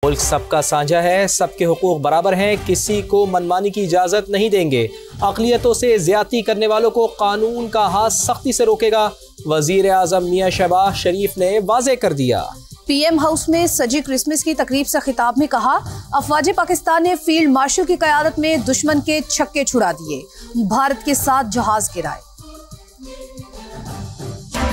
मुल्क सबका साझा है, सबके हुकूक बराबर हैं, किसी को मनमानी की इजाज़त नहीं देंगे। अक़लियतों से ज़्यादती करने वालों को कानून का हाथ सख्ती से रोकेगा, वज़ीर आज़म मियां शहबाज शरीफ ने वाज़ेह कर दिया। पीएम हाउस में सजी क्रिसमस की तकरीब से खिताब में कहा, अफवाज पाकिस्तान ने फील्ड मार्शल की क़यादत में दुश्मन के छक्के छुड़ा दिए, भारत के साथ जहाज गिराए।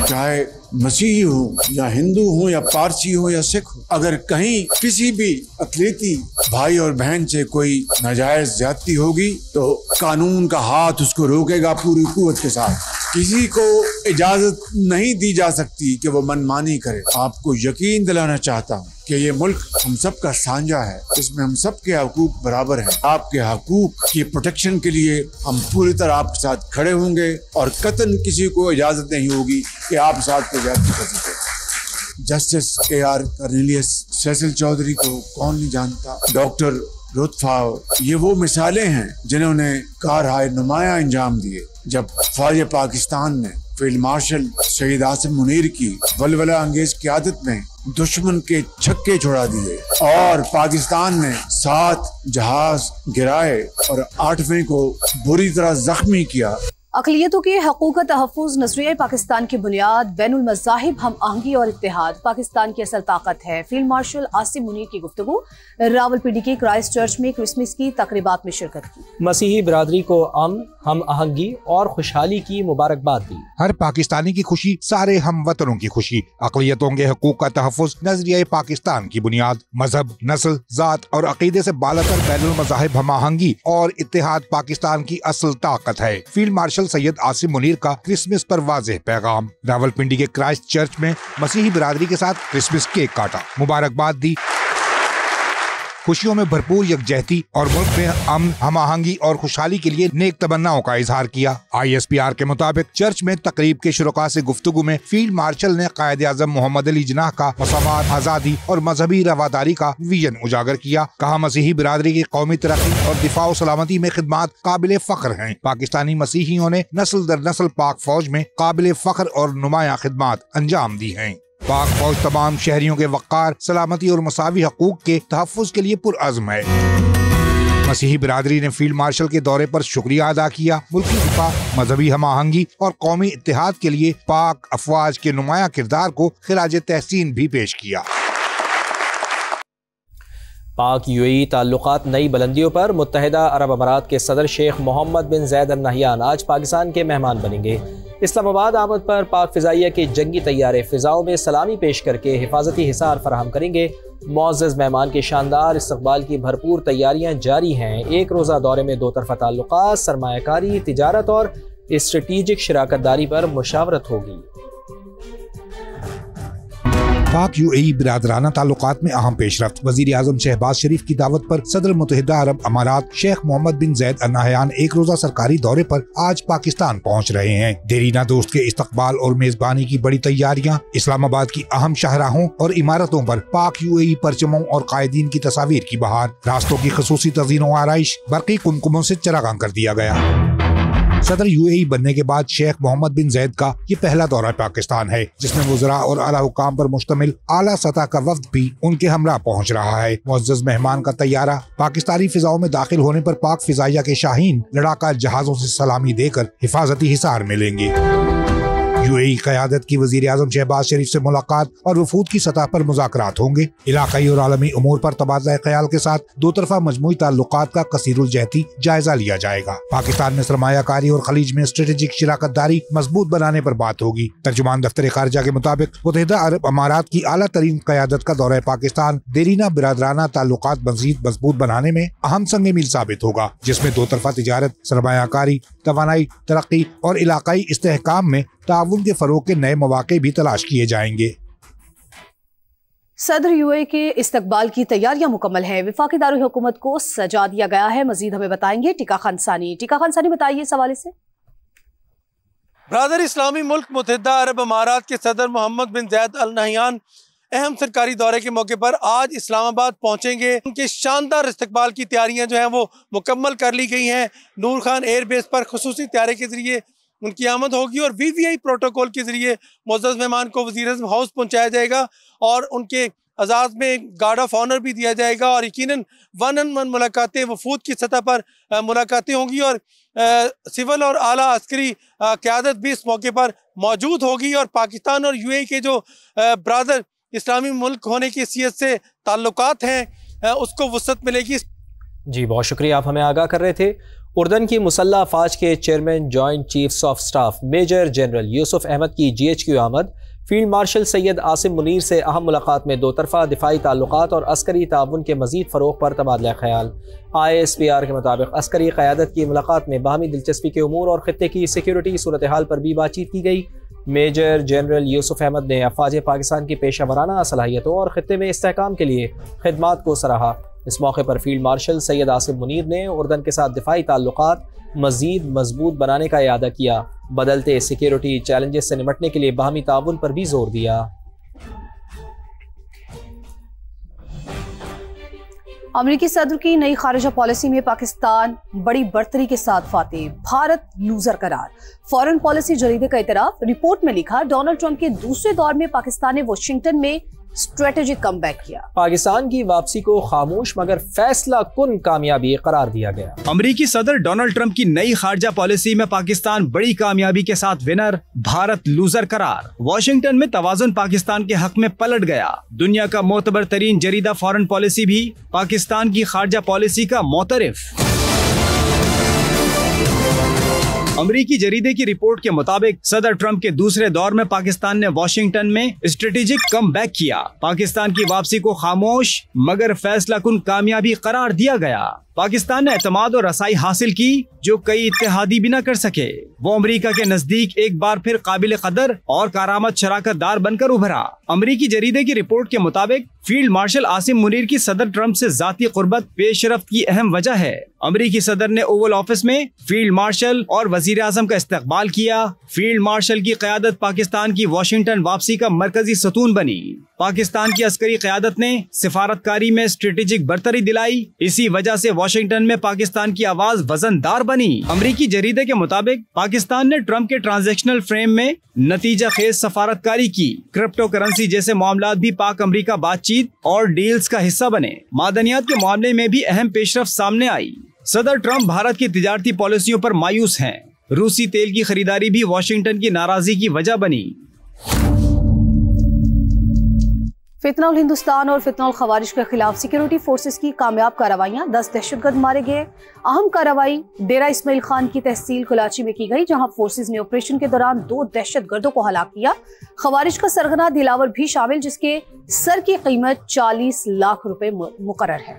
चाहे मसीही हो या हिंदू हो या पारसी हो या सिख हो, अगर कहीं किसी भी अक़लियती भाई और बहन से कोई नाजायज ज्यादती होगी तो कानून का हाथ उसको रोकेगा पूरी कुव्वत के साथ। किसी को इजाजत नहीं दी जा सकती कि वो मनमानी करे। आपको यकीन दिलाना चाहता हूँ कि ये मुल्क हम सब का साझा है, इसमें हम सब के हकूक बराबर हैं। आपके हकूक की प्रोटेक्शन के लिए हम पूरी तरह आपके साथ खड़े होंगे और कतन किसी को इजाजत नहीं होगी कि आप साथ को ज्यादती कर सके। Justice AR Cornelius Cecil Chaudhry को कौन नहीं जानता, डॉक्टर लुत्फा, ये वो मिसालें हैं जिन्होंने कारहाय नुमाया अंजाम दिए जब फौज पाकिस्तान ने फील्ड मार्शल शहीद आसिम मुनीर की वलवला अंगेज क़यादत में दुश्मन के छक्के छुड़ा दिए और पाकिस्तान ने 7 जहाज गिराए और 8वें को बुरी तरह जख्मी किया। अक़लियतों के हकूक़ तहफ़्फ़ुज़ नज़रिया पाकिस्तान की बुनियाद, बैनुल मज़ाहिब हम आहंगी और इत्तेहाद पाकिस्तान की असल ताकत है। फील्ड मार्शल आसिम मुनीर की गुफ्तगू। रावलपिंडी के क्राइस्ट चर्च में क्रिसमस की तक़रीबात में शिरकत की। मसीही बिरादरी को अमन, हम आहंगी और खुशहाली की मुबारकबाद दी। हर पाकिस्तानी की खुशी, सारे हम वतनों की खुशी। अक़लियतों के हकूक़ का तहफ़्फ़ुज़ नज़रिया पाकिस्तान की बुनियाद, मजहब, नस्ल, ज़ात और अक़ीदे से बालातर बैनुल मज़ाहिब हम आहंगी और इत्तेहाद पाकिस्तान की असल ताकत है। फील्ड मार्शल सैयद आसिम मुनीर का क्रिसमस पर वाज़ेह पैगाम। रावलपिंडी के क्राइस्ट चर्च में मसीही बिरादरी के साथ क्रिसमस केक काटा, मुबारकबाद दी। खुशियों में भरपूर यकजहती और मुल्क में अमन, हम आहंगी और खुशहाली के लिए नेक तमन्नाओं का इजहार किया। ISPR के मुताबिक चर्च में तकरीब के शुरुका से गुफ्तगू में फील्ड मार्शल ने कायदे आज़म मोहम्मद अली जिन्नाह का मसावात, आज़ादी और मजहबी रवादारी का विजन उजागर किया। कहा, मसीही बिरादरी की कौमी तरक्की और दिफा और सलामती में खिदमात काबिल फख्र हैं। पाकिस्तानी मसीहियों ने नस्ल दर नस्ल पाक फौज में काबिल फख्र और नुमाया खिदमात अंजाम दी हैं। पाक फौज तमाम शहरियों के वक़ार, सलामती और मसावी हकूक के तहफ़्फ़ुज़ के लिए पुरअज़्म है। मसीही बिरादरी ने फील्ड मार्शल के दौरे पर शुक्रिया अदा किया। मुल्की दिफा, मजहबी हम आहंगी और कौमी इत्तेहाद के लिए पाक अफवाज के नुमाया किरदार को खिराज तहसीन भी पेश किया। पाक UAE ताल्लुकात नई बुलंदियों पर। मुत्तहिदा अरब अमारात के सदर शेख मोहम्मद बिन ज़ैद अल नहयान आज पाकिस्तान के मेहमान बनेंगे। इस्लामाबाद आमद पर पाक फ़िज़ाइया के जंगी तैयारे फ़िज़ाओं में सलामी पेश करके हिफाजती हिसार फराहम करेंगे। मुअज़्ज़ज़ मेहमान के शानदार इस्तक़बाल की भरपूर तैयारियाँ जारी हैं। एक रोज़ा दौरे में दो तरफ़ा ताल्लुकात, सरमायाकारी, तिजारत और स्ट्रेटीजिक शराकतदारी पर मुशावरत होगी। पाक UAE बिरादराना ताल्लुकात में अहम पेशरफ्त। वज़ीर आज़म शहबाज शरीफ की दावत पर सदर मुत्तहिदा अरब अमारात शेख मोहम्मद बिन ज़ैद अल नहयान एक रोज़ा सरकारी दौरे पर आज पाकिस्तान पहुँच रहे हैं। देरीना दोस्त के इस्तकबाल और मेजबानी की बड़ी तैयारियाँ। इस्लामाबाद की अहम शाहराहों और इमारतों पर पाक UAE परचमों और कायदीन की तस्वीर की बहार। रास्तों की खसूसी तज़ीन व आराइश बरक़ी कुमकुमों से चरागां कर दिया गया। सदर UAE बनने के बाद शेख मोहम्मद बिन ज़ैद का ये पहला दौरा पाकिस्तान है, जिसमें वज़रा और आला हुकाम पर मुश्तमिल आला सतह का वफ्द भी उनके हमरा पहुँच रहा है। मुअज़्ज़ज़ मेहमान का तैयारा पाकिस्तानी फिजाओं में दाखिल होने पर पाक फिजाइया के शाहीन लड़ाका जहाजों से सलामी देकर हिफाजती हिसार मिलेंगे। UAE क़यादत की वज़ीर आज़म शहबाज शरीफ से मुलाकात और वफूद की सतह पर मुज़ाकरात होंगे। इलाक़ाई और आलमी उमूर पर तबादला ख्याल के साथ दो तरफ़ा मजमूई ताल्लुकात का कसीरुल जहती जायजा लिया जाएगा। पाकिस्तान में सरमायाकारी और खलीज में स्ट्रेटेजिक शराकतदारी मजबूत बनाने पर बात होगी। तर्जुमान दफ्तर खारजा के मुताबिक मुत्तहिदा अरब अमारात की आला तरीन क़यादत का दौरा पाकिस्तान देरीना बिरादराना ताल्लुकात मज़ीद मजबूत बनाने में अहम संग मील साबित होगा, जिसमें दो तरफ़ा तिजारत, सरमायाकारी, तवानाई, तरक्की और इलाक़ाई इस्तेहकाम में ताउन के फरोग के नए मौके भी तलाश किए जाएंगे। सदर UAE के इस्तकबाल की तैयारियां मुकम्मल है। वफाकी दारुल हुकूमत को सजा दिया गया है। मजीद हमें बताएंगे टीका खान सानी। टीका खान सानी, बताइए इस हवाले से। ब्रादर इस्लामी मुल्क मुत्तहिदा अरब अमारात के सदर मोहम्मद बिन ज़ैद अल नहयान अहम सरकारी दौरे के मौके पर आज इस्लामाबाद पहुंचेंगे। उनके शानदार इस्तकबाल की तैयारियां जो हैं वो मुकम्मल कर ली गई हैं। नूर खान एयरबेस पर खुसूसी तैयारी के जरिए उनकी आमद होगी और VVI प्रोटोकॉल के जरिए मुअज़्ज़ज़ मेहमान को वज़ीर आज़म हाउस पहुंचाया जाएगा और उनके अजाज में गार्ड ऑफ ऑनर भी दिया जाएगा और यकीनन 1-on-1 मुलाकातें वफूद की सतह पर मुलाकातें होंगी और सिविल और आला अस्करी क़यादत भी इस मौके पर मौजूद होगी और पाकिस्तान और यूएई के जो ब्रादर इस्लामी मुल्क होने की हैसियत से ताल्लुकात हैं उसको वुसअत मिलेगी। जी बहुत शुक्रिया, आप हमें आगाह कर रहे थे। उर्दन की मुसल्लह अफवाज के chairman joint chiefs of staff major general Yusuf Ahmed की GHQ आमद, फील्ड मार्शल सैयद आसिम मुनीर से अहम मुलाकात में दो तरफ़ा दिफाई ताल्लुकात और अस्करी ताउन के मज़ीद फ़रोग़ पर तबादला ख्याल। ISPR के मुताबिक अस्करी क़यादत की मुलाकात में बाहमी दिलचस्पी के उमूर और ख़ित्ते की सिक्योरिटी सूरत हाल पर भी बातचीत की गई। मेजर जनरल यूसुफ अहमद ने अफवाज पाकिस्तान की पेशा वराना सलाहियतों और ख़ित्ते में इस्तेहकाम के लिए खिदमात को सराहा। इस मौके पर फील्ड मार्शल सैयद आसिम मुनीर ने उर्दन के साथ दिफाई ताल्लुकात मज़ीद मजबूत बनाने का इरादा किया। बदलते सिक्योरिटी चैलेंजेस से निपटने के लिए बाहमी ताउन पर भी जोर दिया। अमेरिकी सदर की नई खारिजा पॉलिसी में पाकिस्तान बड़ी बढ़तरी के साथ फातेह, भारत लूजर करार। फॉरेन पॉलिसी जरीदे का इतराफ, रिपोर्ट में लिखा डोनाल्ड ट्रंप के दूसरे दौर में पाकिस्तान ने वाशिंगटन में स्ट्रेटेजिक कमबैक किया। पाकिस्तान की वापसी को खामोश मगर फैसला कुन कामयाबी करार दिया गया। अमेरिकी सदर डोनाल्ड ट्रंप की नई खारजा पॉलिसी में पाकिस्तान बड़ी कामयाबी के साथ विनर, भारत लूजर करार। वॉशिंगटन में तवाज़ुन पाकिस्तान के हक में पलट गया। दुनिया का मोतबर तरीन जरीदा फॉरेन पॉलिसी भी पाकिस्तान की खारजा पॉलिसी का मोतरिफ। अमेरिकी जरीदे की रिपोर्ट के मुताबिक सदर ट्रंप के दूसरे दौर में पाकिस्तान ने वॉशिंगटन में स्ट्रेटेजिक कमबैक किया। पाकिस्तान की वापसी को खामोश मगर फैसला कुन कामयाबी करार दिया गया। पाकिस्तान ने एतमाद और रसाई हासिल की जो कई इत्तेहादी भी न कर सके। वो अमेरिका के नजदीक एक बार फिर काबिल कदर और कारामत शराकत दार बनकर उभरा। अमेरिकी जरीदे की रिपोर्ट के मुताबिक फील्ड मार्शल आसिम मुनीर की सदर ट्रंप से जाती कुर्बत पेशरफ्त की अहम वजह है। अमेरिकी सदर ने ओवल ऑफिस में फील्ड मार्शल और वजीर आजम का इस्तकबाल किया। फील्ड मार्शल की क़यादत पाकिस्तान की वॉशिंगटन वापसी का मरकजी सतून बनी। पाकिस्तान की अस्करी क़यादत ने सिफारतकारी में स्ट्रेटेजिक बरतरी दिलाई। इसी वजह से वॉशिंगटन में पाकिस्तान की आवाज वजनदार बनी। अमेरिकी जरीदे के मुताबिक पाकिस्तान ने ट्रंप के ट्रांजैक्शनल फ्रेम में नतीजा खेज सफारतकारी की। क्रिप्टो करेंसी जैसे मामलात भी पाक अमेरिका बातचीत और डील्स का हिस्सा बने। मादनियात के मामले में भी अहम पेशरफ्त सामने आई। सदर ट्रंप भारत की तिजारती पॉलिसियों पर मायूस हैं। रूसी तेल की खरीदारी भी वॉशिंगटन की नाराजगी की वजह बनी। फितनउल हिंदुस्तान और फितनउल खवारिज के खिलाफ सिक्योरिटी फोर्सेस की कामयाब कार्रवाइयां, 10 दहशतगर्द मारे गए। अहम कार्रवाई डेरा इस्माइल खान की तहसील कुलाची में की गई, जहां फोर्सेस ने ऑपरेशन के दौरान 2 दहशतगर्दों को हलाक किया। खवारिज का सरगना दिलावर भी शामिल, जिसके सर की कीमत 40 लाख रुपए मुकर्रर है।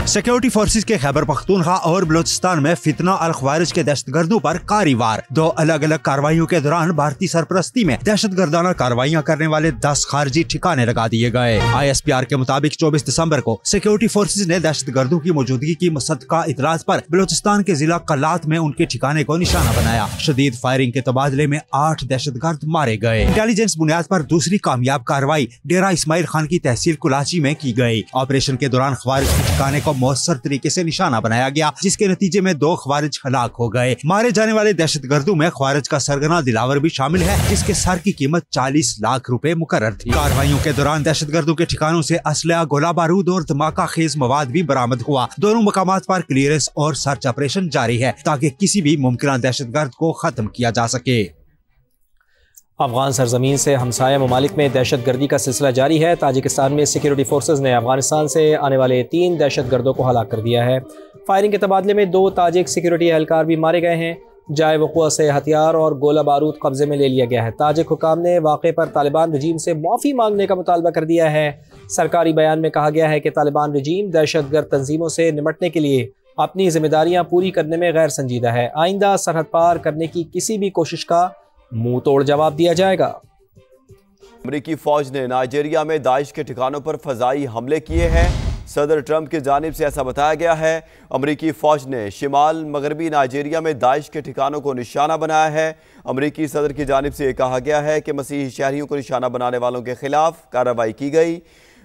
सिक्योरिटी फोर्सेस के खैबर पख्तूनख्वा और बलोचिस्तान में फितना और खवारिज के दहशतगर्दों पर कारी-वार। 2 अलग अलग कार्रवाइयों के दौरान भारतीय सरपरस्ती में दहशतगर्दाना कार्रवाइयां करने वाले 10 खारजी ठिकाने लगा दिए गए। ISPR के मुताबिक 24 दिसंबर को सिक्योरिटी फोर्सेस ने दहशतगर्दों की मौजूदगी की मुसद्दका इतराज पर बलोचिस्तान के जिला कलात में उनके ठिकाने को निशाना बनाया। शदीद फायरिंग के तबादले में 8 दहशतगर्द मारे गए। इंटेलिजेंस बुनियाद पर दूसरी कामयाब कार्रवाई डेरा इस्माइल खान की तहसील कुलाची में की गई। ऑपरेशन के दौरान खवारिज के ठिकाने को मौसर तरीके से निशाना बनाया गया, जिसके नतीजे में 2 खवारिज हलाक हो गए। मारे जाने वाले दहशतगर्दों में खवारिज का सरगना दिलावर भी शामिल है, जिसके सर की कीमत 40 लाख रुपए मुकर्रर थी। कार्रवाइयों के दौरान दहशतगर्दों के ठिकानों से असलहा, गोला बारूद और धमाका खेज मवाद भी बरामद हुआ। दोनों मकामात पर क्लियरेंस और सर्च ऑपरेशन जारी है, ताकि किसी भी मुमकिन दहशतगर्द को खत्म किया जा सके। अफगान सरजमीन से हमसाया ममालिक में दहशत गर्दी का सिलसिला जारी है। ताजिकिस्तान में सिक्योरिटी फोर्सेज ने अफगानिस्तान से आने वाले 3 दहशत गर्दों को हलाक कर दिया है। फायरिंग के तबादले में 2 ताजिक सिक्योरिटी एहलकार भी मारे गए हैं। जाए वक़ुआ से हथियार और गोला बारूद कब्जे में ले लिया गया है। ताजिक हुकाम ने वाक़े पर तालिबान रजीम से माफ़ी मांगने का मुतालबा कर दिया है। सरकारी बयान में कहा गया है कि तालिबान रजीम दहशत गर्द तंजीमों से निपटने के लिए अपनी जिम्मेदारियाँ पूरी करने में गैर संजीदा है। आइंदा सरहद पार करने की किसी भी कोशिश का मुंह तोड़ जवाब दिया जाएगा। अमेरिकी फौज ने नाइजीरिया में दाइश के ठिकानों पर फजाई हमले किए हैं। सदर ट्रंप की जानिब से ऐसा बताया गया है। अमेरिकी फौज ने शिमाल मगरबी नाइजीरिया में दाइश के ठिकानों को निशाना बनाया है। अमेरिकी सदर की जानिब से कहा गया है कि मसीही शहरियों को निशाना बनाने वालों के खिलाफ कार्रवाई की गई।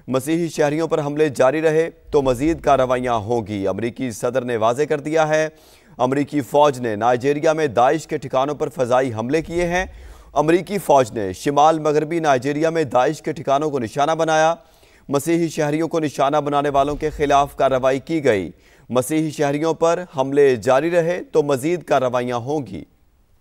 मसीही शहरियों पर हमले जारी रहे तो मजीद कार्रवाइयाँ होंगी। अमेरिकी सदर ने वाज़े कर दिया है। अमेरिकी फ़ौज ने नाइजीरिया में दाइश के ठिकानों पर फ़ज़ाई हमले किए हैं। अमरीकी फ़ौज ने शिमाल मगरबी नाइजीरिया में दाइश के ठिकानों को निशाना बनाया। मसीही शहरियों को निशाना बनाने वालों के खिलाफ कार्रवाई की गई। मसीही शहरियों पर हमले जारी रहे तो मजीद कार्रवाइयाँ होंगी।